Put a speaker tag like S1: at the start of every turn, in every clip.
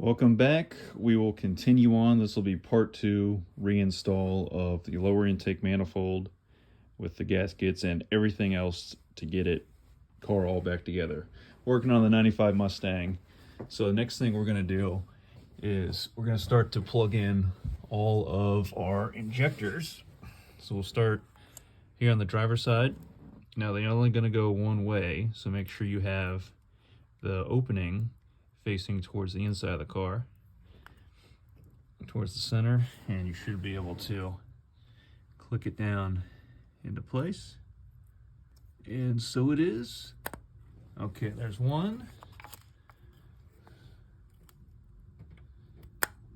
S1: Welcome back. We will continue on. This will be part 2 reinstall of the lower intake manifold with the gaskets and everything else to get it car all back together. Working on the 95 Mustang. So the next thing we're going to do is we're going to start to plug in all of our injectors. So we'll start here on the driver's side. Now they're only going to go one way, so make sure you have the opening facing towards the inside of the car, towards the center, and you should be able to click it down into place. And so it is. Okay, there's one.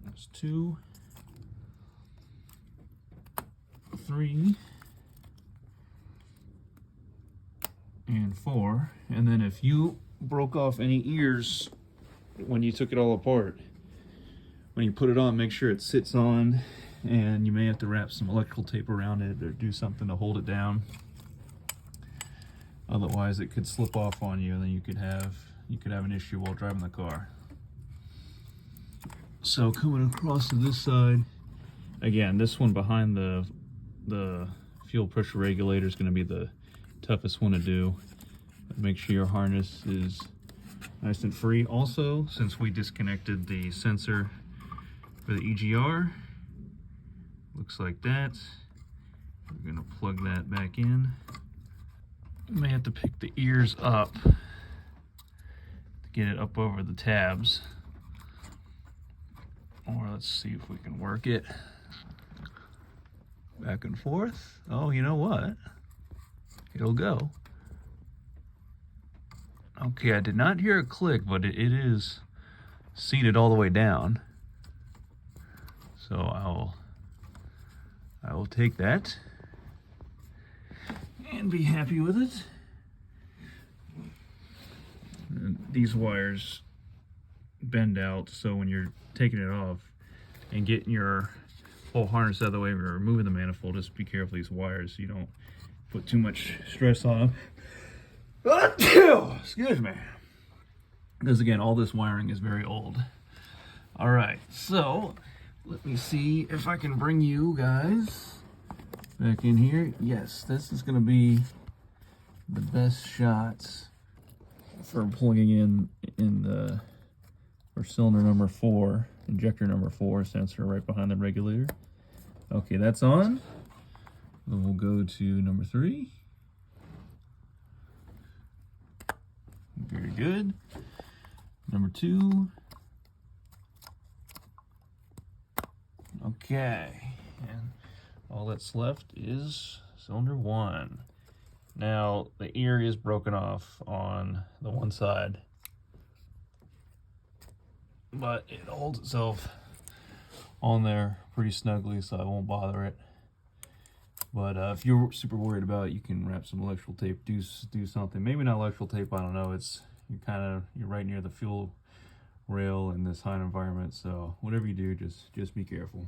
S1: There's 2, 3, and 4. And then if you broke off any ears when you took it all apart, when you put it on, make sure it sits on, and you may have to wrap some electrical tape around it or do something to hold it down. Otherwise it could slip off on you, and then you could have an issue while driving the car. So coming across to this side, again, this one behind the fuel pressure regulator is going to be the toughest one to do. Make sure your harness is nice and free. Also, since we disconnected the sensor for the EGR, looks like that. We're going to plug that back in. We may have to pick the ears up to get it up over the tabs. Or let's see if we can work it back and forth. Oh, you know what? It'll go. Okay, I did not hear a click, but it is seated all the way down. So I will take that and be happy with it. And these wires bend out, so when you're taking it off and getting your whole harness out of the way, or removing the manifold, just be careful of these wires so you don't put too much stress on them. Excuse me. Because again, all this wiring is very old. All right, so let me see if I can bring you guys back in here. Yes, this is going to be the best shots for plugging in the for cylinder number 4, injector number 4 sensor right behind the regulator. Okay, that's on. Then we'll go to number 3. Very good. Number 2. Okay, and all that's left is cylinder 1. Now the ear is broken off on the one side, but it holds itself on there pretty snugly, so I won't bother it. But if you're super worried about it, you can wrap some electrical tape, do something. Maybe not electrical tape, I don't know. You're right near the fuel rail in this high environment, so whatever you do, just be careful.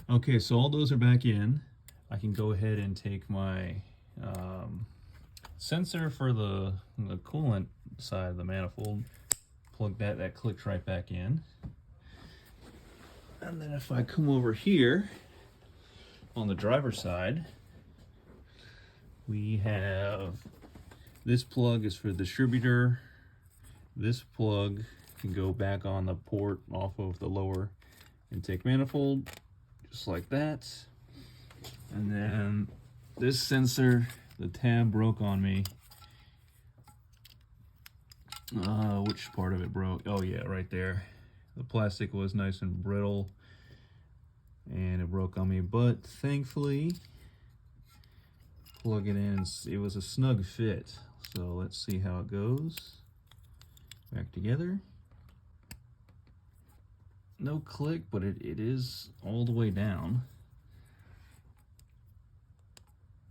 S1: Okay, so all those are back in. I can go ahead and take my sensor for the coolant side of the manifold, plug that clicks right back in. And then if I come over here on the driver's side, we have this plug is for the distributor. This plug can go back on the port off of the lower intake manifold, just like that. And then this sensor, the tab broke on me. Which part of it broke? Oh yeah, right there. The plastic was nice and brittle and it broke on me, but thankfully, plug it in, it was a snug fit. So let's see how it goes. Back together. No click, but it is all the way down.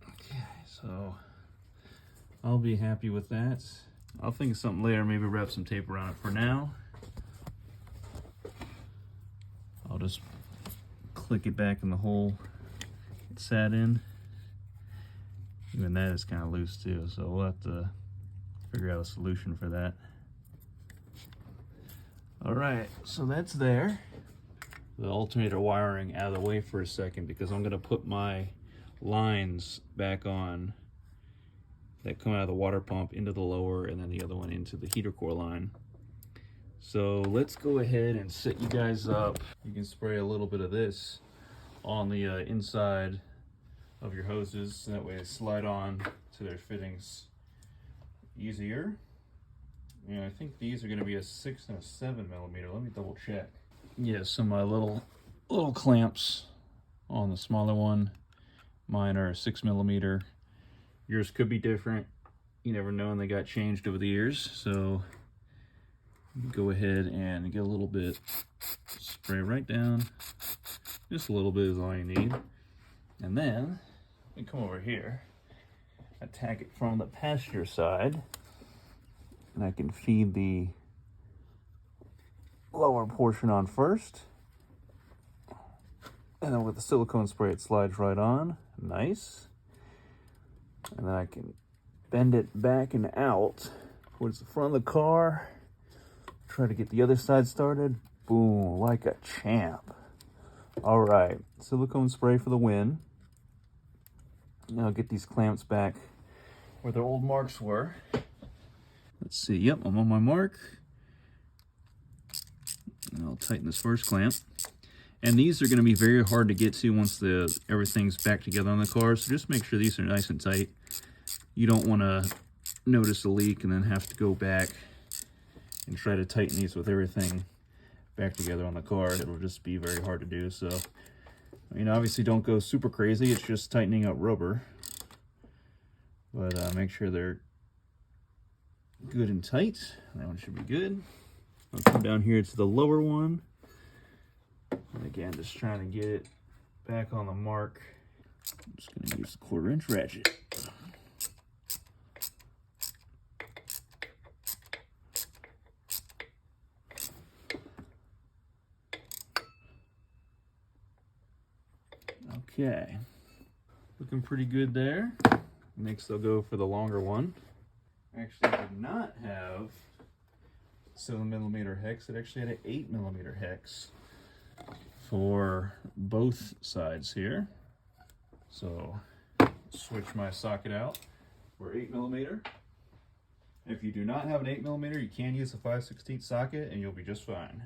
S1: Okay, so I'll be happy with that. I'll think of something later, maybe wrap some tape around it. For now, I'll just click it back in the hole it sat in. Even that is kind of loose too, so we'll have to figure out a solution for that. All All right, so that's there. The alternator wiring out of the way for a second because I'm gonna put my lines back on that come out of the water pump into the lower and then the other one into the heater core line. So let's go ahead and set you guys up. You can spray a little bit of this on the inside of your hoses. That way they slide on to their fittings easier. And I think these are going to be a 6 and a 7 millimeter. Let me double check. Yeah, some little clamps on the smaller one. Mine are 6 millimeter. Yours could be different. You never know, and they got changed over the years. So go ahead and get a little bit, spray right down. Just a little bit is all you need. And then we come over here, attack it from the passenger side, and I can feed the lower portion on first. And then with the silicone spray, it slides right on. Nice. And then I can bend it back and out towards the front of the car. Try to get the other side started. Boom, like a champ. All right, silicone spray for the win. Now I'll get these clamps back where their old marks were. Let's see, yep, I'm on my mark. And I'll tighten this first clamp. And these are gonna be very hard to get to once everything's back together on the car, so just make sure these are nice and tight. You don't wanna notice a leak and then have to go back and try to tighten these with everything back together on the car. It'll just be very hard to do. So, I mean, obviously don't go super crazy. It's just tightening up rubber. But make sure they're good and tight. That one should be good. I'll come down here to the lower one. And again, just trying to get it back on the mark. I'm just going to use the 1/4 inch ratchet. Okay, looking pretty good there. Next I'll go for the longer one. Actually, I did not have 7 millimeter hex. It actually had an 8 millimeter hex for both sides here. So switch my socket out for 8 millimeter. If you do not have an 8 millimeter, you can use a 5/16 socket and you'll be just fine.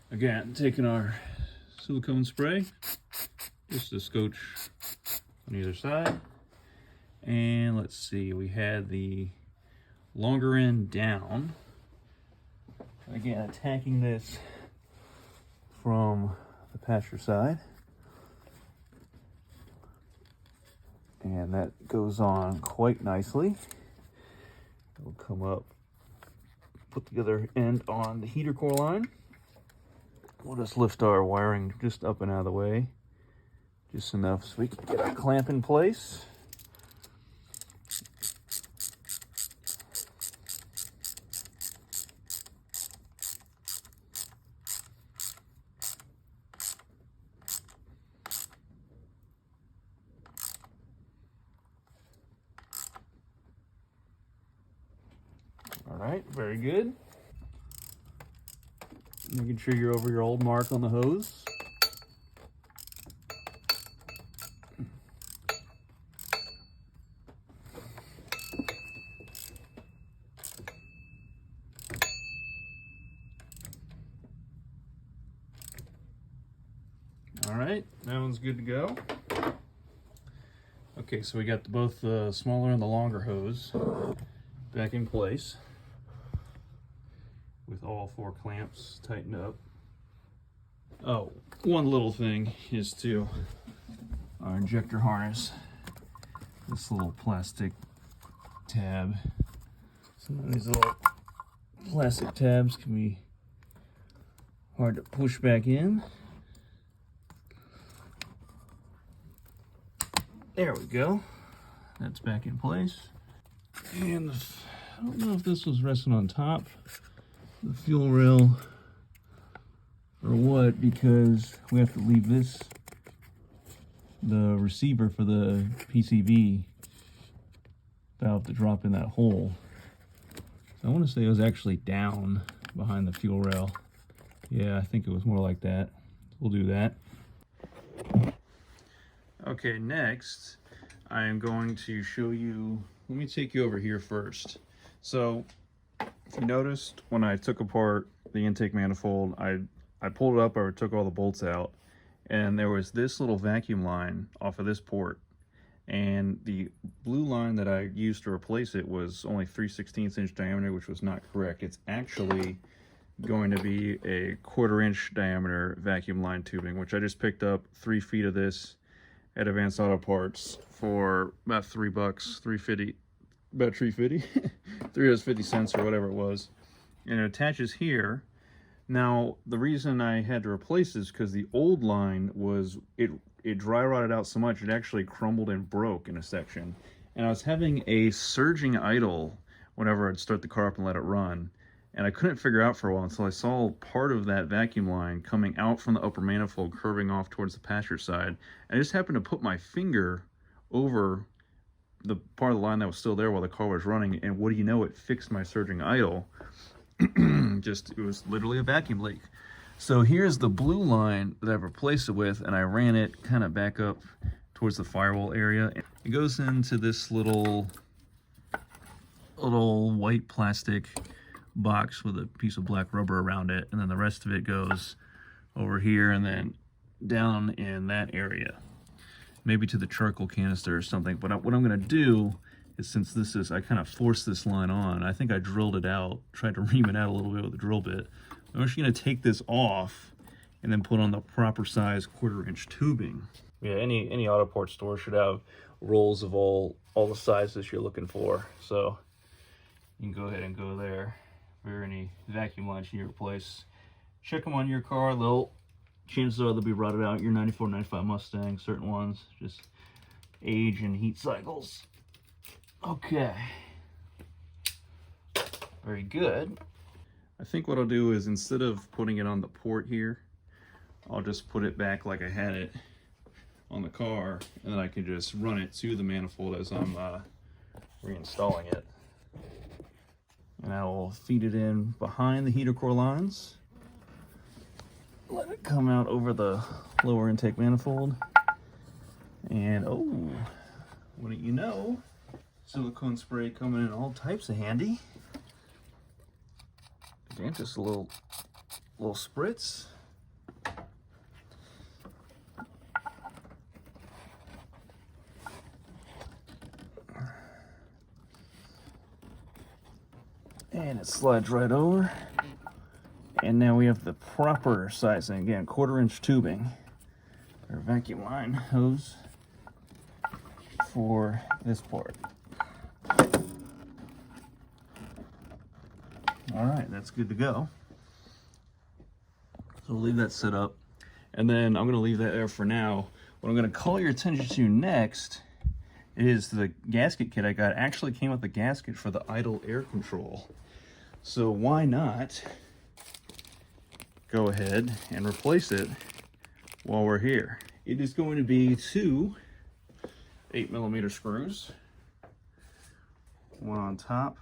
S1: Again, taking our silicone spray, just a scotch on either side. And let's see, we had the longer end down. Again, attacking this from the passenger side. And that goes on quite nicely. It'll come up, put the other end on the heater core line. We'll just lift our wiring just up and out of the way. Just enough so we can get our clamp in place. All right, very good. Making sure you're over your old mark on the hose. All right, that one's good to go. Okay, so we got both the smaller and the longer hose back in place with all 4 clamps tightened up. Oh, one little thing is to our injector harness, this little plastic tab. Some of these little plastic tabs can be hard to push back in. There we go. That's back in place. And I don't know if this was resting on top of the fuel rail or what, because we have to leave the receiver for the PCV valve to drop in that hole. So I want to say it was actually down behind the fuel rail. Yeah, I think it was more like that. We'll do that. Okay, next I am going to show you, let me take you over here first. So if you noticed, when I took apart the intake manifold, I pulled it up, I took all the bolts out, and there was this little vacuum line off of this port. And the blue line that I used to replace it was only 3/16 inch diameter, which was not correct. It's actually going to be a 1/4 inch diameter vacuum line tubing, which I just picked up 3 feet of this at Advanced Auto Parts for about $3, $3.50, about $3.50, $3.50 or whatever it was. And it attaches here. Now, the reason I had to replace this is because the old line was, it dry rotted out so much, it actually crumbled and broke in a section. And I was having a surging idle whenever I'd start the car up and let it run. And I couldn't figure out for a while until I saw part of that vacuum line coming out from the upper manifold, curving off towards the passenger side. I just happened to put my finger over the part of the line that was still there while the car was running, and what do you know, it fixed my surging idle. It was literally a vacuum leak. So here's the blue line that I've replaced it with, and I ran it kind of back up towards the firewall area. It goes into this little white plastic box with a piece of black rubber around it, and then the rest of it goes over here and then down in that area, maybe to the charcoal canister or something. But what I'm going to do is, since this is, I kind of forced this line on, I think I drilled it out, tried to ream it out a little bit with a drill bit. I'm actually going to take this off and then put on the proper size 1/4 inch tubing. Yeah, any auto part store should have rolls of all the sizes you're looking for, so you can go ahead and go there. If there are any vacuum lines you need to replace, check them on your car. Chances are they'll be rotted out. Your 94, 95 Mustang, certain ones, just age and heat cycles. Okay, very good. I think what I'll do is, instead of putting it on the port here, I'll just put it back like I had it on the car, and then I can just run it to the manifold as I'm reinstalling it. And I will feed it in behind the heater core lines. Let it come out over the lower intake manifold. And oh, wouldn't you know, silicone spray coming in all types of handy. And just a little spritz. And it slides right over. And now we have the proper sizing. Again, 1/4 inch tubing, or vacuum line hose for this part. All right, that's good to go. So we'll leave that set up, and then I'm gonna leave that there for now. What I'm gonna call your attention to next is the gasket kit I got. It actually came with the gasket for the idle air control. So why not go ahead and replace it while we're here. It is going to be 2 8mm screws, one on top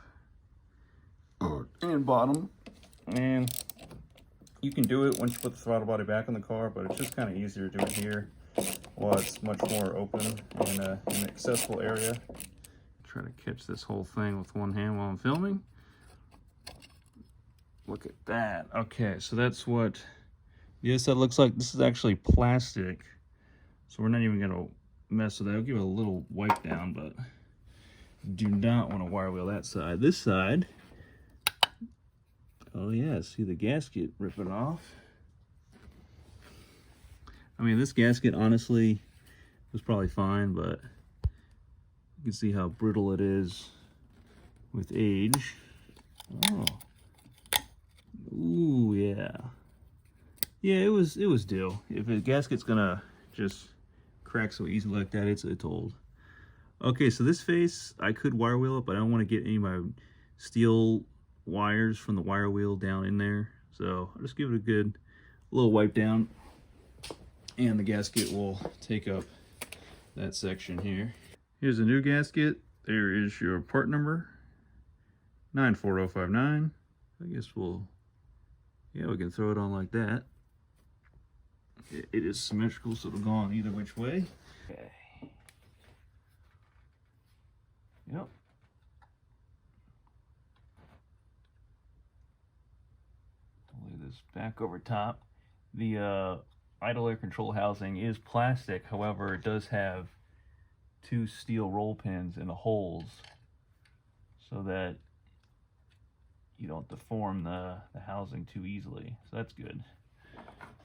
S1: and bottom, and you can do it once you put the throttle body back on the car, but it's just kind of easier to do it here while it's much more open and an accessible area. Try to catch this whole thing with one hand while I'm filming. Look at that. Okay, so that's what the inside looks like. This is actually plastic, so we're not even gonna mess with that. I'll give it a little wipe down, but do not want to wire wheel that side. This side, oh yeah, see the gasket ripping off. I mean, this gasket honestly was probably fine, but you can see how brittle it is with age. Oh. Ooh, yeah. Yeah, it was due. If a gasket's gonna just crack so easily like that, it's old. Okay, so this face, I could wire wheel it, but I don't want to get any of my steel wires from the wire wheel down in there. So I'll just give it a good little wipe down, and the gasket will take up that section here. Here's a new gasket. There is your part number, 94059. I guess we'll Yeah, we can throw it on like that. It is symmetrical, so it'll go on either which way. Okay. Yep. Lay this back over top. The idle air control housing is plastic, however, it does have 2 steel roll pins in the holes so that you don't deform the housing too easily. So that's good,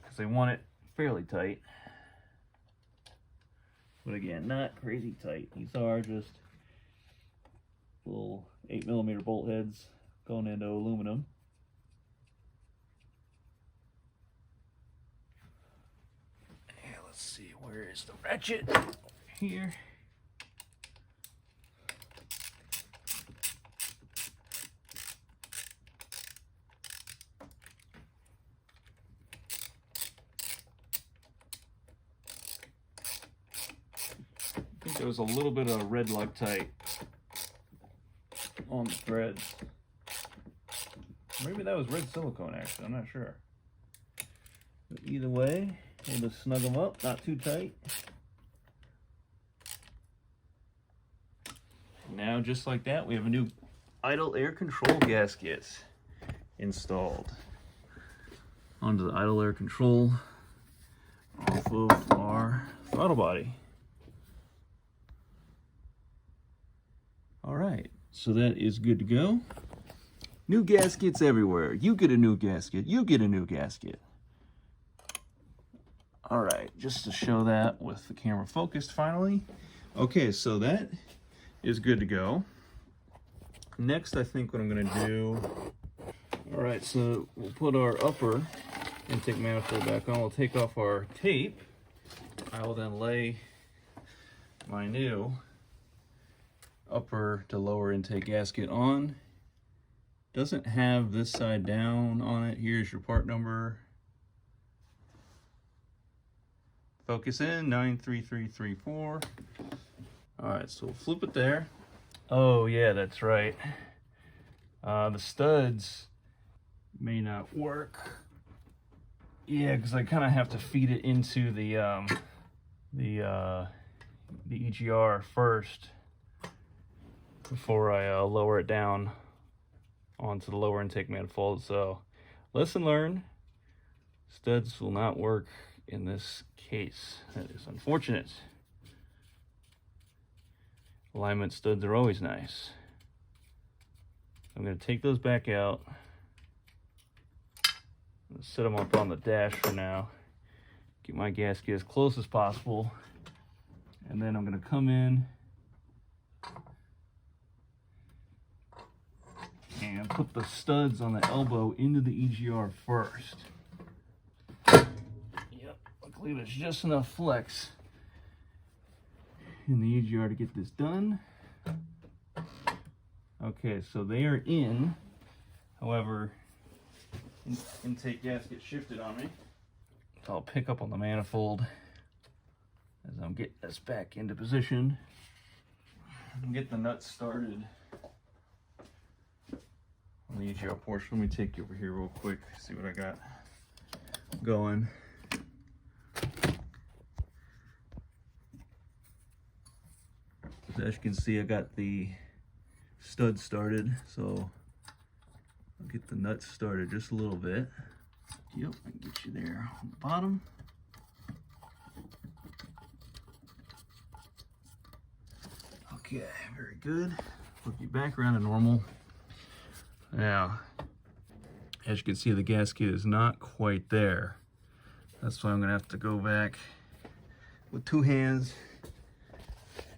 S1: because they want it fairly tight. But again, not crazy tight. These are just little 8mm bolt heads going into aluminum. Yeah, let's see, where is the ratchet? Here. I think there was a little bit of red Loctite on the threads. Maybe that was red silicone, actually, I'm not sure. But either way, we'll just snug them up, not too tight. Now, just like that, we have a new idle air control gasket installed onto the idle air control off of our throttle body. All right, so that is good to go. New gaskets everywhere. You get a new gasket, you get a new gasket. All right, just to show that with the camera focused finally. Okay, so that is good to go. Next, I think what I'm gonna do, all right, so we'll put our upper intake manifold back on. We'll take off our tape. I will then lay my new upper to lower intake gasket on. Doesn't have this side down on it. Here's your part number. Focus in, 93334. All right, so we'll flip it there. Oh yeah, that's right. The studs may not work. Yeah, because I kind of have to feed it into the EGR first before I lower it down onto the lower intake manifold. So lesson learned, studs will not work in this case. That is unfortunate. Alignment studs are always nice. I'm going to take those back out. Set them up on the dash for now. Get my gasket as close as possible. And then I'm going to come in and put the studs on the elbow into the EGR first. Yep, luckily there's just enough flex in the EGR to get this done. Okay, so they are in. However, intake gasket shifted on me. So I'll pick up on the manifold as I'm getting this back into position and get the nuts started on the EGR portion. Let me take you over here real quick, see what I got going. So as you can see, I got the stud started, so I'll get the nuts started just a little bit. Yep, I can get you there on the bottom. Okay, very good. Flip you back around to normal. Now, as you can see, the gasket is not quite there. That's why I'm gonna have to go back with 2 hands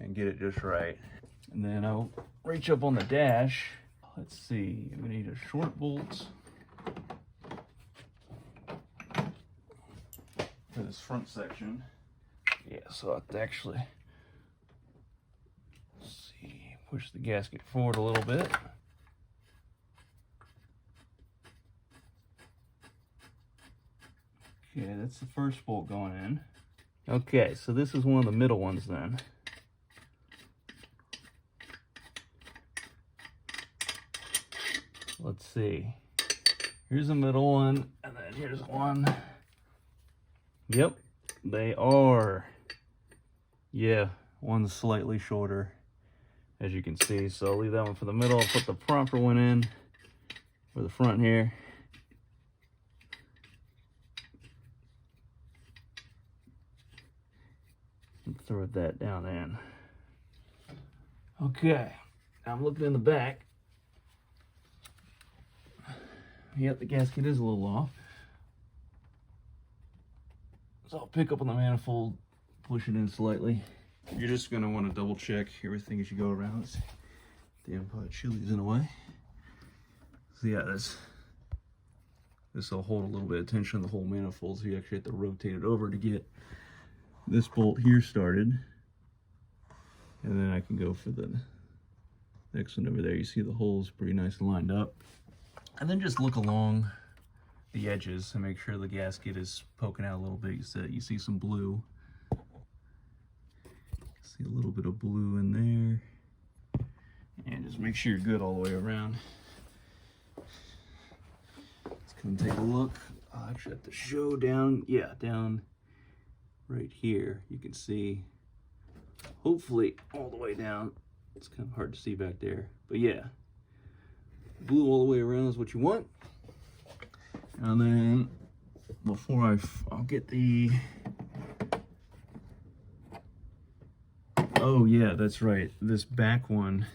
S1: and get it just right. And then I'll reach up on the dash. Let's see, we need a short bolt for this front section. Yeah, so I have to actually, let's see, push the gasket forward a little bit. Okay, that's the first bolt going in. Okay, so this is one of the middle ones then. Let's see.
S2: Here's the middle one, and then here's one. Yep, they are. Yeah, one's slightly shorter, as you can see. So I'll leave that one for the middle. I'll put the proper one in for the front here. And throw that down in. Okay, I'm looking in the back. Yep, the gasket is a little off. So I'll pick up on the manifold, push it in slightly. You're just gonna want to double check everything as you go around. Damn pot chili's in a way. So yeah, this will hold a little bit of tension on the whole manifold, so you actually have to rotate it over to get this bolt here started. And then I can go for the next one over there. You see the holes pretty nice and lined up. And then just look along the edges and make sure the gasket is poking out a little bit. So you see some blue. See a little bit of blue in there. And just make sure you're good all the way around. Let's come take a look. I'll actually have to show down, yeah, down right here. You can see, hopefully all the way down. It's kind of hard to see back there, but yeah. Blue all the way around is what you want. And then before I'll get the, oh yeah, that's right. This back one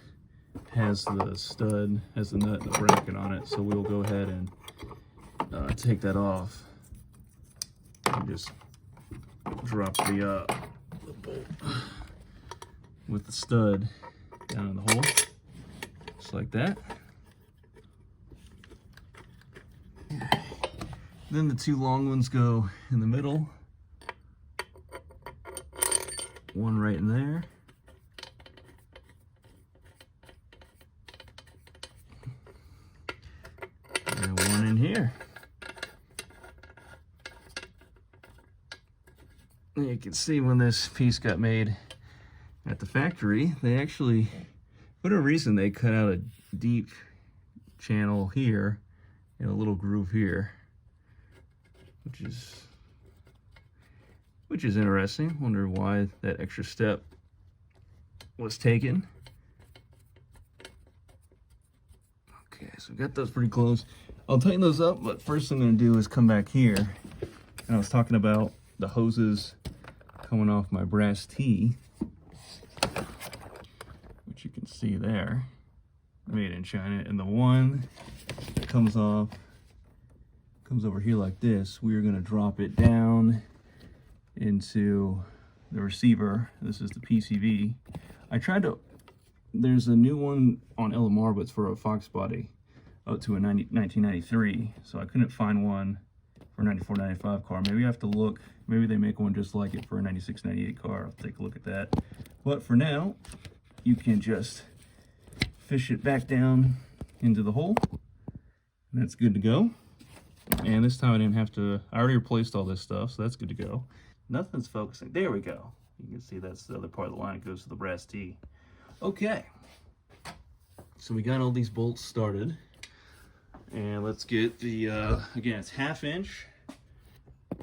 S2: has the stud, has the nut and the bracket on it. So we'll go ahead and take that off and just drop the bolt with the stud down in the hole, just like that. Then the two long ones go in the middle. One right in there. And one in here. And you can see when this piece got made at the factory, they actually, for whatever reason, they cut out a deep channel here and a little groove here. Which is interesting. Wonder why that extra step was taken. Okay, so we got those pretty close. I'll tighten those up, but first thing I'm gonna do is come back here. And I was talking about the hoses coming off my brass tee, which you can see there, made in China. And the one that comes off, comes over here like this. We're gonna drop it down into the receiver. This is the PCV. I tried to, there's a new one on LMR, but it's for a Fox body up to a 1993. So I couldn't find one for a 94, 95 car. Maybe I have to look, maybe they make one just like it for a 96, 98 car. I'll take a look at that. But for now, you can just fish it back down into the hole. And that's good to go. And this time I didn't have to, I already replaced all this stuff, so that's good to go. Nothing's focusing. There we go. You can see that's the other part of the line that goes to the brass tee. Okay. So we got all these bolts started. And let's get the, again, it's 1/2 inch.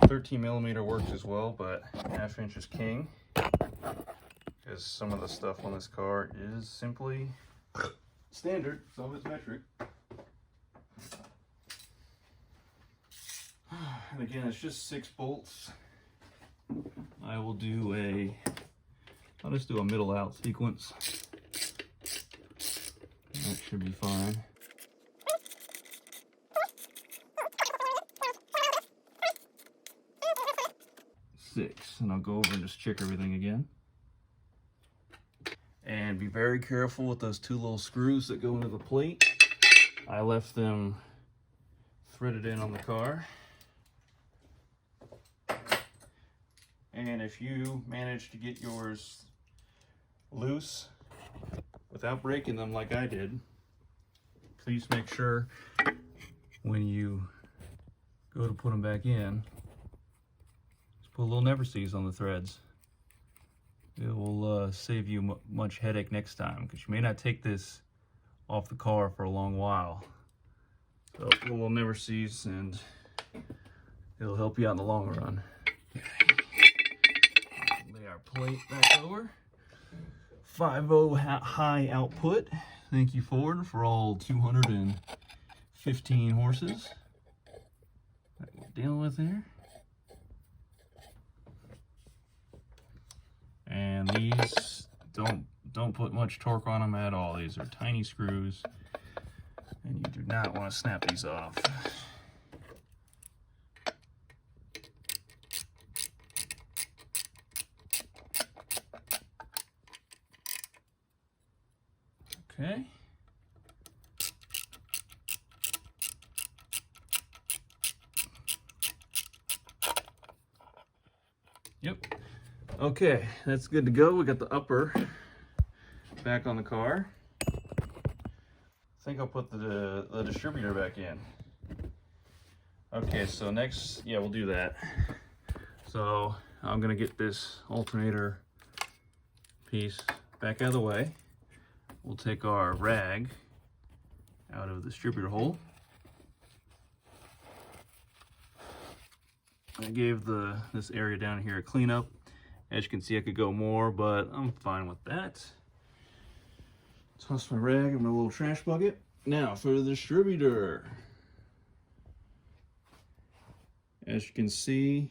S2: 13 millimeter works as well, but 1/2 inch is king. Because some of the stuff on this car is simply standard, some of it's metric. And again, it's just 6 bolts. I'll just do a middle out sequence. That should be fine. 6, and I'll go over and just check everything again. And be very careful with those 2 little screws that go into the plate. I left them threaded in on the car. And if you manage to get yours loose without breaking them like I did, please make sure when you go to put them back in, just put a little never seize on the threads. It will save you much headache next time, because you may not take this off the car for a long while. So it will never cease, and it'll help you out in the long run. Lay our plate back over. 5.0 high output. Thank you, Ford, for all 215 horses that we're dealing with here. And these don't put much torque on them at all. These are tiny screws, and you do not want to snap these off. Okay. Yep. Okay, that's good to go. We got the upper back on the car. I think I'll put the distributor back in. Okay, so next, yeah, we'll do that. So I'm gonna get this alternator piece back out of the way. We'll take our rag out of the distributor hole. I gave this area down here a cleanup. As you can see, I could go more, but I'm fine with that. Toss my rag in my little trash bucket. Now for the distributor. As you can see,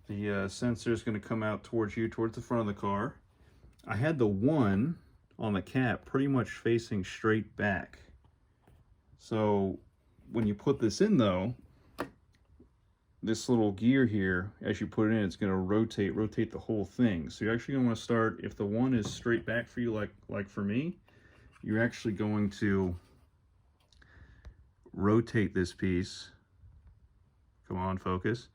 S2: the sensor is going to come out towards you, towards the front of the car. I had the one on the cap pretty much facing straight back. So when you put this in though, this little gear here, as you put it in, it's going to rotate the whole thing. So you're actually going to want to start, if the one is straight back for you, like for me, you're actually going to rotate this piece. Come on, focus.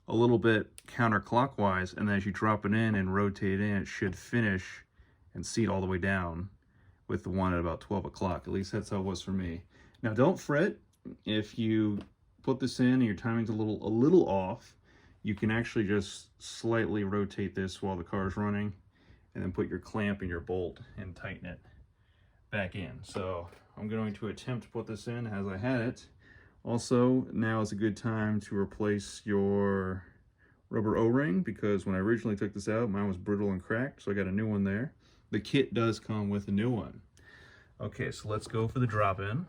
S2: A little bit counterclockwise, and then as you drop it in and rotate in, it should finish and seat all the way down with the one at about 12 o'clock. At least that's how it was for me. Now don't fret if you put this in and your timing's a little off. You can actually just slightly rotate this while the car is running, and then put your clamp and your bolt and tighten it back in. So I'm going to attempt to put this in as I had it. Also, now is a good time to replace your rubber O-ring, because when I originally took this out, mine was brittle and cracked, so I got a new one there. The kit does come with a new one. Okay, so let's go for the drop-in.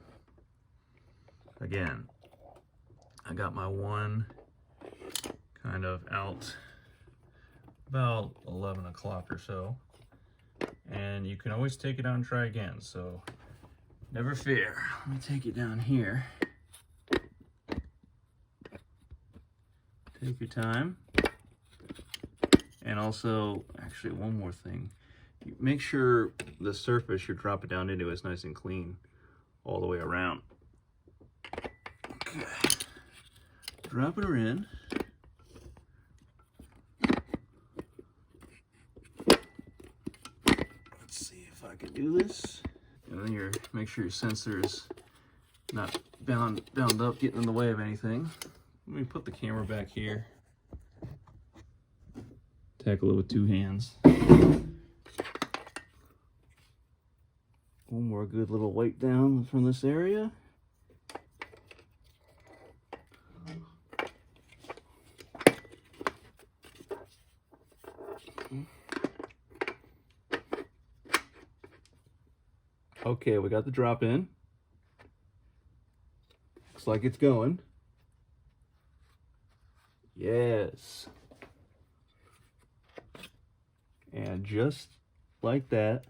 S2: Again, I got my one kind of out about 11 o'clock or so, and you can always take it out and try again, so never fear. Let me take it down here. Take your time. And also, actually, one more thing. Make sure the surface you're dropping down into is nice and clean all the way around. Okay. Dropping her in. Let's see if I can do this. And then make sure your sensor is not bound up, getting in the way of anything. Let me put the camera back here. Tackle it with two hands. One more good little weight down from this area. Okay, we got the drop in. Looks like it's going. Yes. And just like that,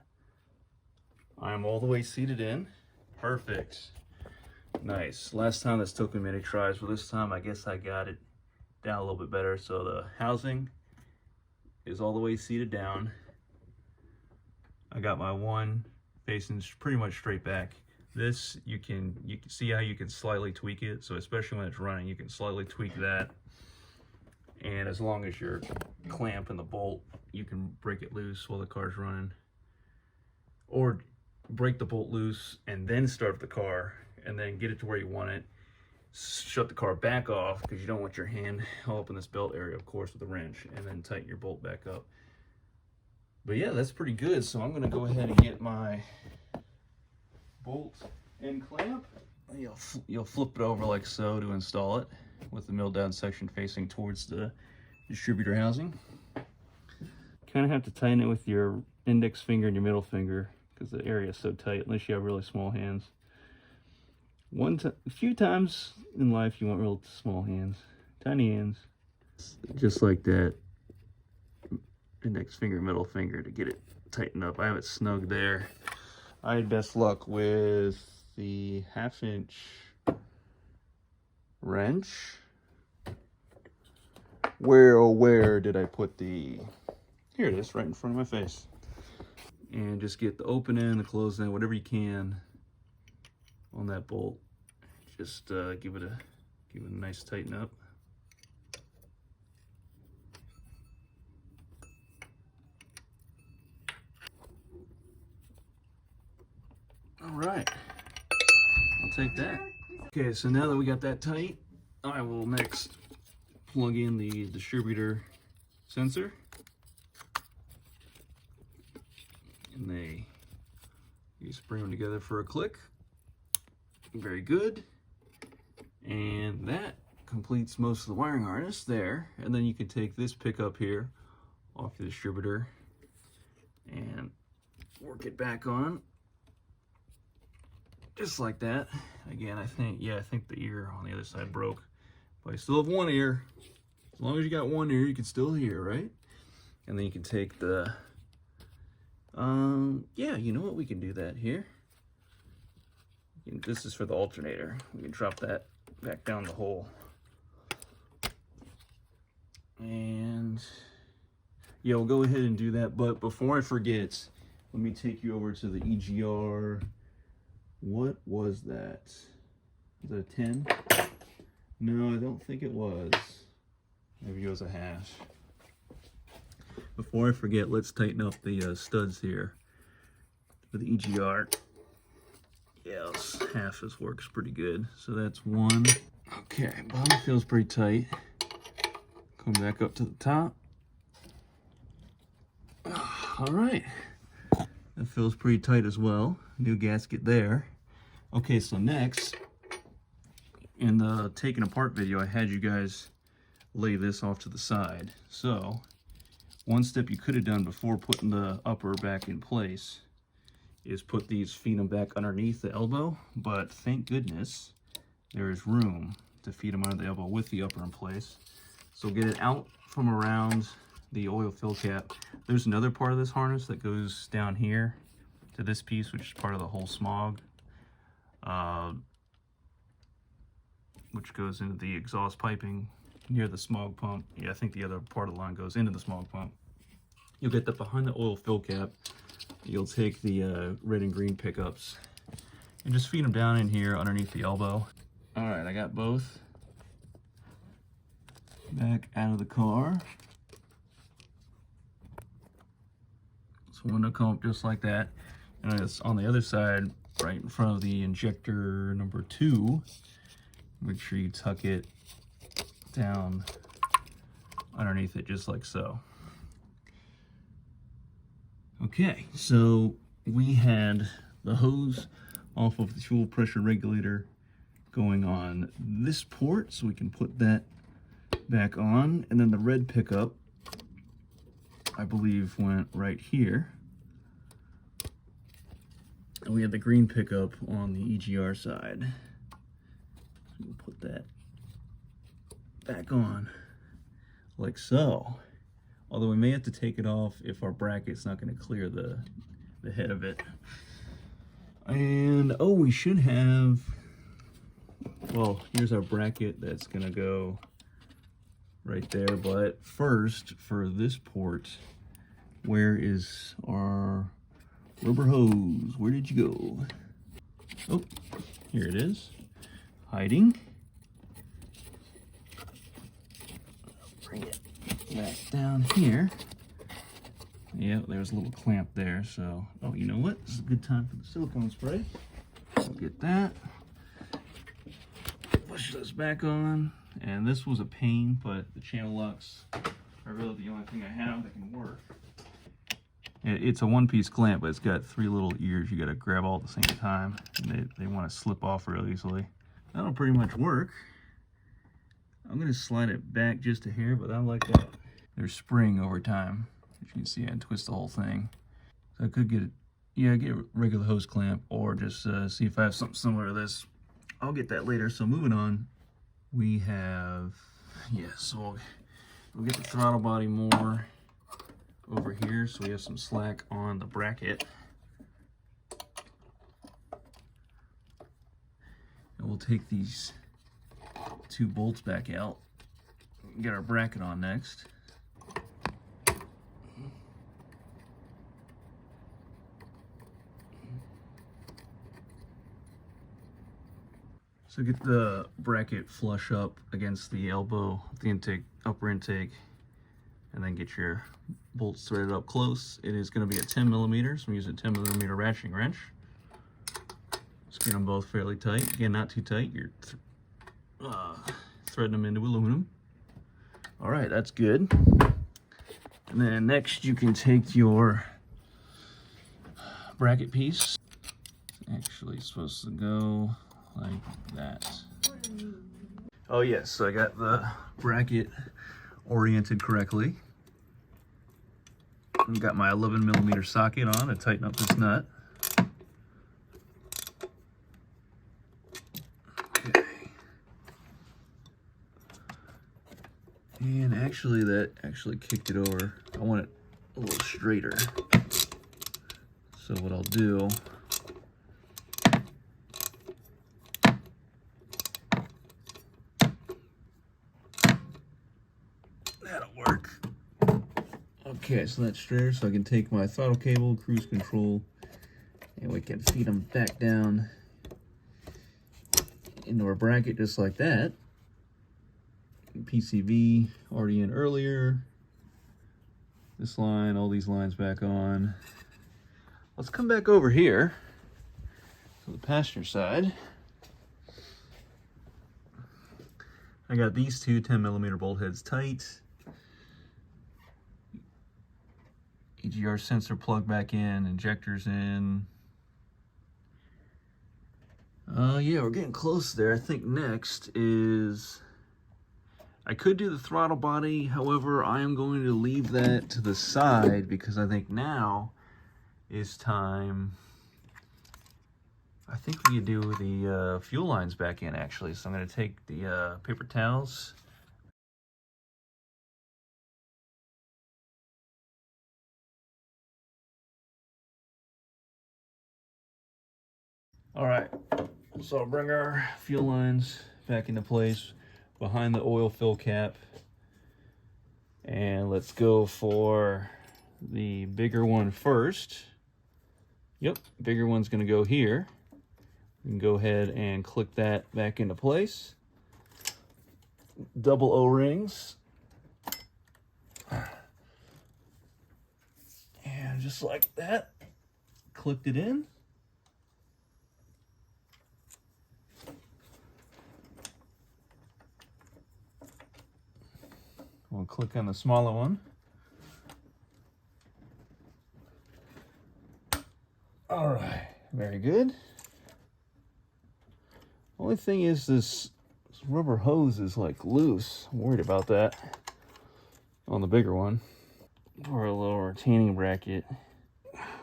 S2: I'm all the way seated in. Perfect. Nice. Last time this took me many tries, but this time I guess I got it down a little bit better. So the housing is all the way seated down. I got my one facing pretty much straight back. This, you can see how you can slightly tweak it. So especially when it's running, you can slightly tweak that. And as long as your clamp and the bolt, you can break it loose while the car's running. Or break the bolt loose and then start the car and then get it to where you want it. Shut the car back off, because you don't want your hand all up in this belt area, of course, with the wrench, and then tighten your bolt back up. But yeah, that's pretty good. So I'm going to go ahead and get my bolt and clamp. You'll flip it over like so to install it with the mill down section facing towards the distributor housing. Kind of have to tighten it with your index finger and your middle finger because the area is so tight unless you have really small hands. A few times in life you want real small hands, tiny hands. Just like that, index finger, middle finger to get it tightened up. I have it snug there. I had best luck with the 1/2 inch wrench. Where did I put the... Here it is, right in front of my face. And just get the open end, the close end, whatever you can on that bolt. Just give it a nice tighten up. All right, I'll take that. Okay, so now that we got that tight, I will next plug in the distributor sensor. And you just bring them together for a click. Very good. And that completes most of the wiring harness there. And then you can take this pickup here off the distributor and work it back on. Just like that. Again, I think the ear on the other side broke. But I still have one ear. As long as you got one ear, you can still hear, right? And then you can take the... yeah, you know what? We can do that here. This is for the alternator. We can drop that back down the hole. And yeah, we'll go ahead and do that. But before I forget, let me take you over to the EGR. What was that? Was that a 10? No, I don't think it was. Maybe it was a hash. Before I forget, let's tighten up the studs here for the EGR. Yeah, half this works pretty good. So that's one. Okay, bottom feels pretty tight. Come back up to the top. All right, that feels pretty tight as well. New gasket there. Okay, so next, in the taking apart video, I had you guys lay this off to the side. So one step you could have done before putting the upper back in place is feed them back underneath the elbow, but thank goodness there is room to feed them under the elbow with the upper in place. So get it out from around the oil fill cap. There's another part of this harness that goes down here to this piece, which is part of the whole smog, which goes into the exhaust piping near the smog pump. Yeah, I think the other part of the line goes into the smog pump. You'll get that behind the oil fill cap. You'll take the red and green pickups and just feed them down in here underneath the elbow. All right, I got both back out of the car. So one will come up just like that. And it's on the other side, right in front of the injector number 2. Make sure you tuck it down underneath it just like so. Okay, so we had the hose off of the fuel pressure regulator going on this port, so we can put that back on. And then the red pickup, I believe, went right here. And we had the green pickup on the EGR side. So we'll put that back on like so. Although we may have to take it off if our bracket's not going to clear the head of it. And oh, we should have, well, here's our bracket that's going to go right there. But first, for this port, where is our rubber hose? Where did you go? Oh, here it is, hiding. Bring it back down here. Yeah, there's a little clamp there. So, oh, you know what? This is a good time for the silicone spray. We'll get that. Push this back on. And this was a pain, but the channel locks are really the only thing I have that can work. It's a one-piece clamp, but it's got 3 little ears you got to grab all at the same time. And they want to slip off real easily. That'll pretty much work. I'm going to slide it back just a hair, but I like that. There's spring over time. As you can see, I twist the whole thing. So I could get a regular hose clamp, or just see if I have something similar to this. I'll get that later. So moving on, we have, so we'll get the throttle body more over here, so we have some slack on the bracket. And we'll take these 2 bolts back out. Get our bracket on next. So get the bracket flush up against the elbow, the intake, upper intake, and then get your bolts threaded up close. It is going to be a 10 millimeter, so I'm using a 10 millimeter ratcheting wrench. Just get them both fairly tight. Again, not too tight. You're threading them into aluminum. All right, that's good. And then next you can take your bracket piece. It's actually supposed to go like that. Oh yes, so I got the bracket oriented correctly. I've got my 11 millimeter socket on to tighten up this nut. Okay. And actually that actually kicked it over. I want it a little straighter. So what I'll do, that'll work. Okay, so that's straighter, so I can take my throttle cable, cruise control, and we can feed them back down into our bracket just like that. PCV already in earlier. This line, all these lines back on. Let's come back over here to the passenger side. I got these 2 10 millimeter bolt heads tight. EGR sensor plug back in, injectors in. Yeah, we're getting close there. I think next is, I could do the throttle body. However, I am going to leave that to the side because I think now is time. I think we could do the fuel lines back in actually. So I'm going to take the paper towels. All right, so I'll bring our fuel lines back into place behind the oil fill cap. And let's go for the bigger one first. Yep, bigger one's gonna go here. You can go ahead and click that back into place. Double O-rings. And just like that, clipped it in. We'll click on the smaller one. All right, very good. Only thing is this rubber hose is like loose. I'm worried about that on the bigger one. For a little retaining bracket.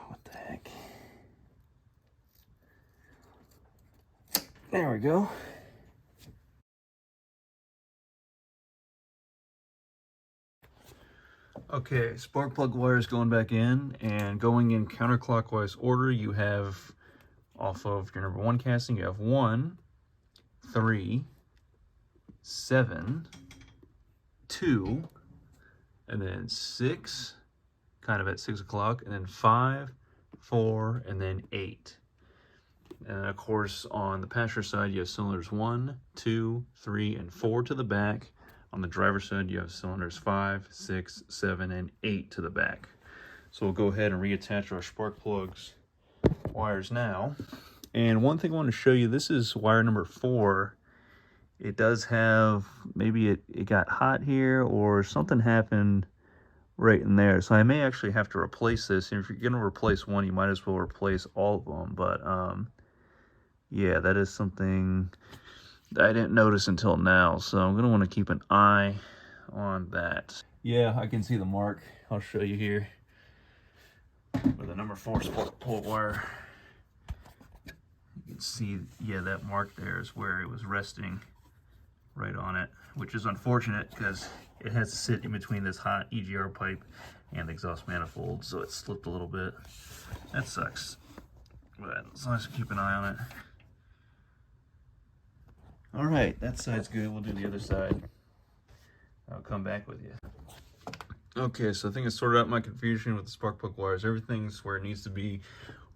S2: What the heck? There we go. Okay, spark plug wires going back in, and going in counterclockwise order. You have, off of your number 1 casting, you have 1, 3, 7, 2, and then 6, kind of at 6 o'clock, and then 5, 4, and then 8. And of course, on the passenger side, you have cylinders 1, 2, 3, and 4 to the back. On the driver's side, you have cylinders 5, 6, 7, and 8 to the back. So we'll go ahead and reattach our spark plugs wires now. And one thing I want to show you, this is wire number 4. It does have, maybe it got hot here or something happened
S1: right in there. So I may actually have to replace this. And if you're going to replace one, you might as well replace all of them. But yeah, that is something that I didn't notice until now. So I'm going to want to keep an eye on that. Yeah, I can see the mark. I'll show you here. With the number 4 spark plug wire. You can see, yeah, that mark there is where it was resting right on it, which is unfortunate because it has to sit in between this hot EGR pipe and the exhaust manifold, so it slipped a little bit. That sucks, but as long as you keep an eye on it. All right, that side's good. We'll do the other side. I'll come back with you. Okay, so I think I sorted out my confusion with the spark plug wires. Everything's where it needs to be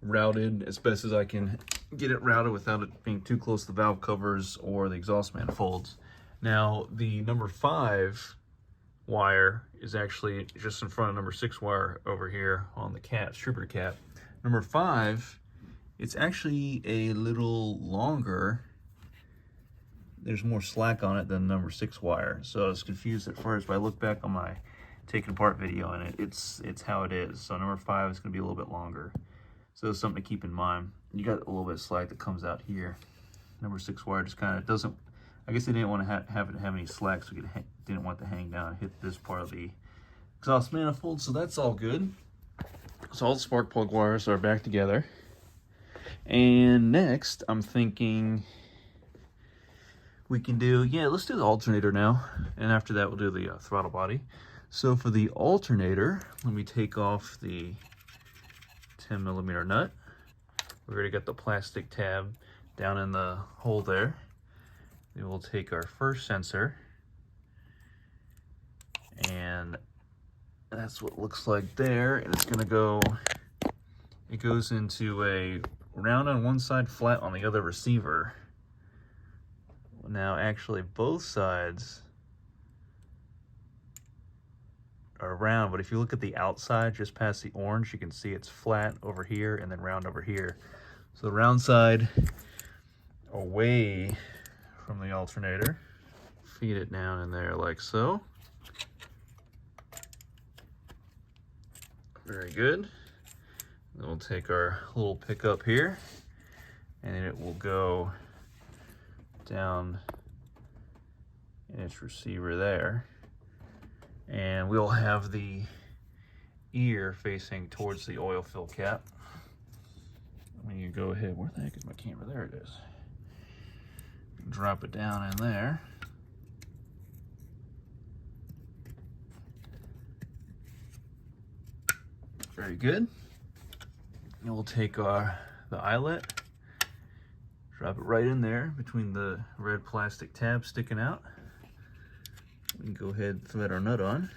S1: routed as best as I can get it routed without it being too close to the valve covers or the exhaust manifolds. Now, the number 5 wire is actually just in front of number 6 wire over here on the cap, distributor cap. Number 5, it's actually a little longer. There's more slack on it than number 6 wire. So I was confused at first, but I look back on my taken apart video and it's how it is. So number 5 is going to be a little bit longer. So it's something to keep in mind. You got a little bit of slack that comes out here. Number 6 wire just kind of doesn't, I guess they didn't want to have it have any slack, so it didn't want to hang down and hit this part of the exhaust manifold. So that's all good. So all the spark plug wires are back together. And next, I'm thinking we can do, yeah, let's do the alternator now. And after that, we'll do the throttle body. So for the alternator, let me take off the 10mm nut. We already got the plastic tab down in the hole there. Then we'll take our first sensor, and that's what it looks like there. And it's gonna go, it goes into a round on one side, flat on the other receiver. Now actually both sides are round, but if you look at the outside just past the orange, you can see it's flat over here and then round over here. So the round side away from the alternator, feed it down in there like so. Very good. Then we'll take our little pickup here and it will go down in its receiver there. And we'll have the ear facing towards the oil fill cap. When you go ahead, where the heck is my camera? There it is. Drop it down in there. Very good. And we'll take the eyelet, drop it right in there between the red plastic tabs sticking out. We can go ahead and thread our nut on.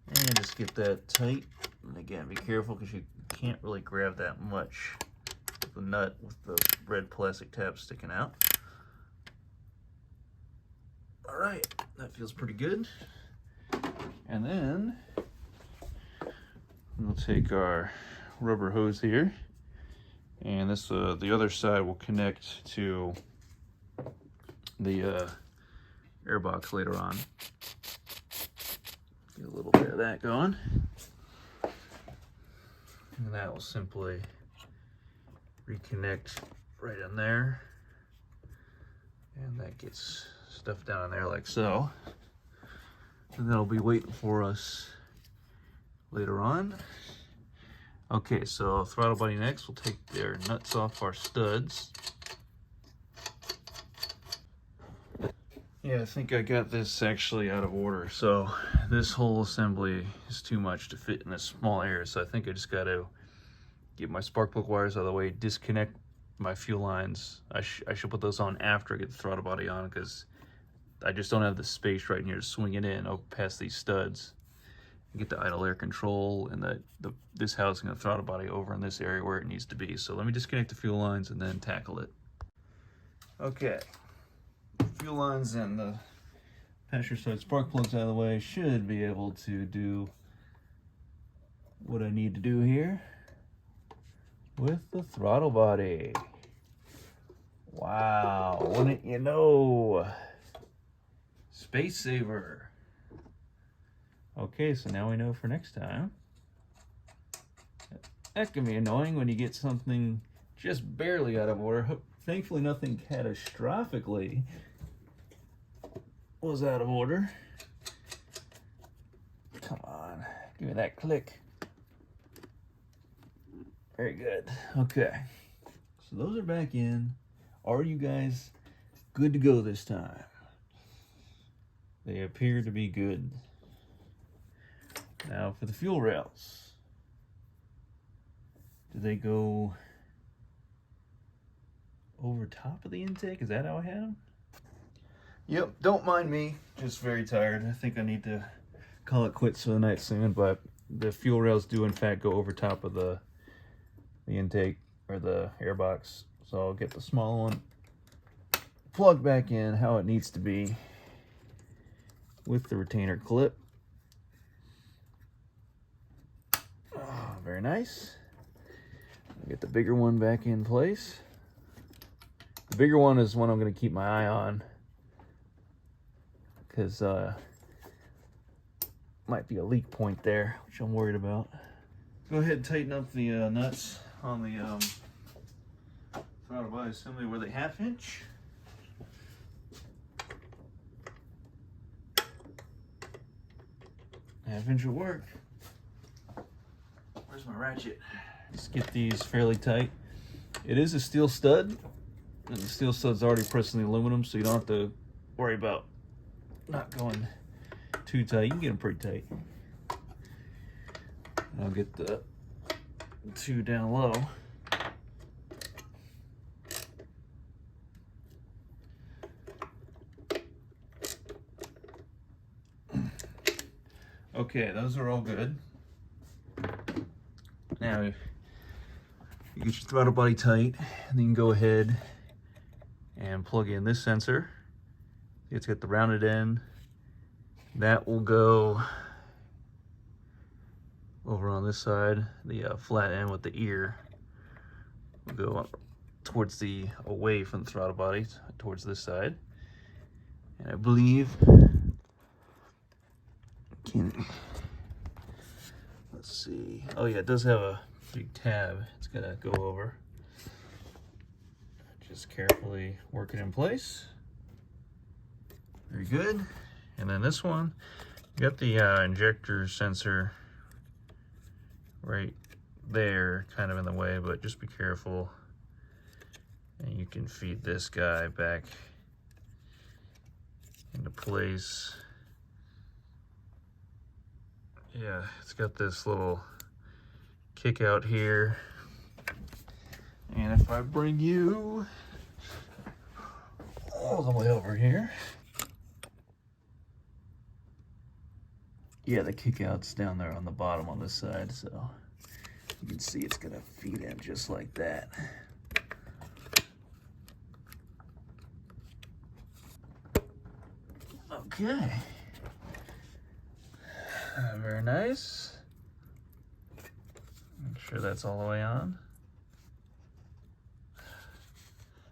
S1: And just get that tight. And again, be careful because you can't really grab that much with the nut with the red plastic tab sticking out. All right, that feels pretty good. And then we'll take our rubber hose here, and this the other side will connect to the air box later on. Get a little bit of that going. And that will simply reconnect right in there. And that gets stuffed down in there like so. And that'll be waiting for us later on. Okay, so throttle body next. We'll take their nuts off our studs. Yeah, I think I got this actually out of order. So this whole assembly is too much to fit in this small area. So I think I just got to get my spark plug wires out of the way, disconnect my fuel lines. I should put those on after I get the throttle body on, because I just don't have the space right in here to swing it in past these studs. Get the idle air control and this housing of the throttle body over in this area where it needs to be. So let me disconnect the fuel lines and then tackle it. Okay. Fuel lines and the passenger side spark plugs out of the way. Should be able to do what I need to do here with the throttle body. Wow, wouldn't you know? Space saver.
S2: Okay, so now we know for next time. That can be annoying when you get something just barely out of order. Thankfully, nothing catastrophically was out of order. Come on, give me that click. Very good. Okay, so those are back in. Are you guys good to go this time? They appear to be good. Now for the fuel rails. Do they go over top of the intake? Is that how I had them? Yep, don't mind me. Just very tired. I think I need to call it quits for the night soon, but the fuel rails do in fact go over top of the intake or the air box. So I'll get the small one plugged back in how it needs to be with the retainer clip. Oh, very nice. Get the bigger one back in place. The bigger one is one I'm going to keep my eye on because might be a leak point there, which I'm worried about. Go ahead and tighten up the nuts on the throttle body assembly with a 1/2 inch. Half inch will work. Where's my ratchet? Let's get these fairly tight. It is a steel stud, and the steel stud's already pressed in the aluminum, so you don't have to worry about not going too tight. You can get them pretty tight. I'll get the two down low. Okay, those are all good. Now, you get your throttle body tight, and then you can go ahead and plug in this sensor. It's got the rounded end. That will go over on this side. The flat end with the ear will go up towards away from the throttle body, towards this side. And I believe, let's see. Oh yeah, it does have a big tab. It's gonna go over. Just carefully work it in place. Very good. And then this one, you got the injector sensor right there, kind of in the way, but just be careful. And you can feed this guy back into place. Yeah, it's got this little kick out here. And if I bring you all the way over here, yeah, the kick out's down there on the bottom on this side, so you can see it's gonna feed in just like that. Okay. Very nice. Make sure that's all the way on.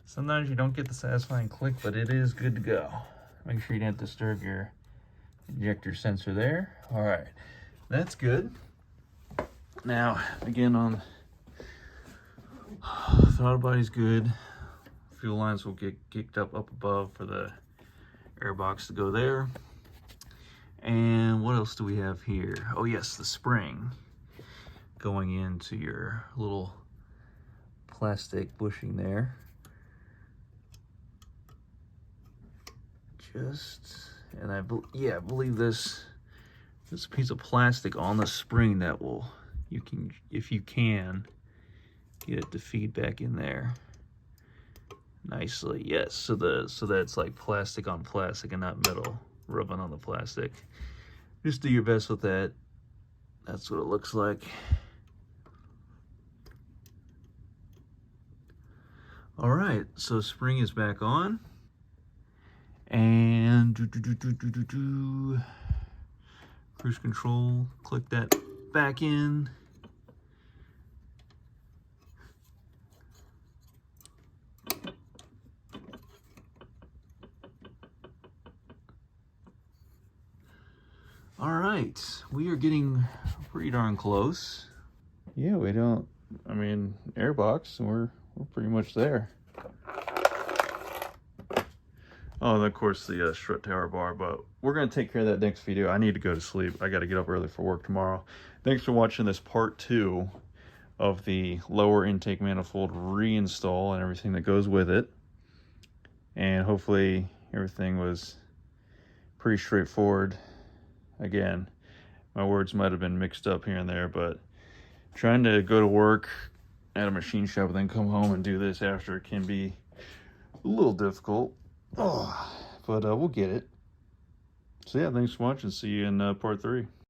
S2: Sometimes you don't get the satisfying click, but it is good to go. Make sure you don't disturb your injector sensor there. All right, that's good. Now, again, on throttle body's good. Fuel lines will get kicked up above for the air box to go there. And what else do we have here? Oh yes, the spring going into your little plastic bushing there. And I believe there's a piece of plastic on the spring that will, if you can, get it to feed back in there nicely. Yes, so that's like plastic on plastic and not metal rubbing on the plastic. Just do your best with that. That's what it looks like. All right, so spring is back on. And cruise control, click that back in. All right, we are getting pretty darn close.
S1: Yeah, we don't, I mean, airbox, we're pretty much there. Oh, and of course the strut tower bar, but we're going to take care of that next video. I need to go to sleep. I got to get up early for work tomorrow. Thanks for watching this part 2 of the lower intake manifold reinstall and everything that goes with it. And hopefully everything was pretty straightforward. Again, my words might have been mixed up here and there, but trying to go to work at a machine shop and then come home and do this after can be a little difficult. Oh, but we'll get it. So yeah, thanks for watching. See you in part 3.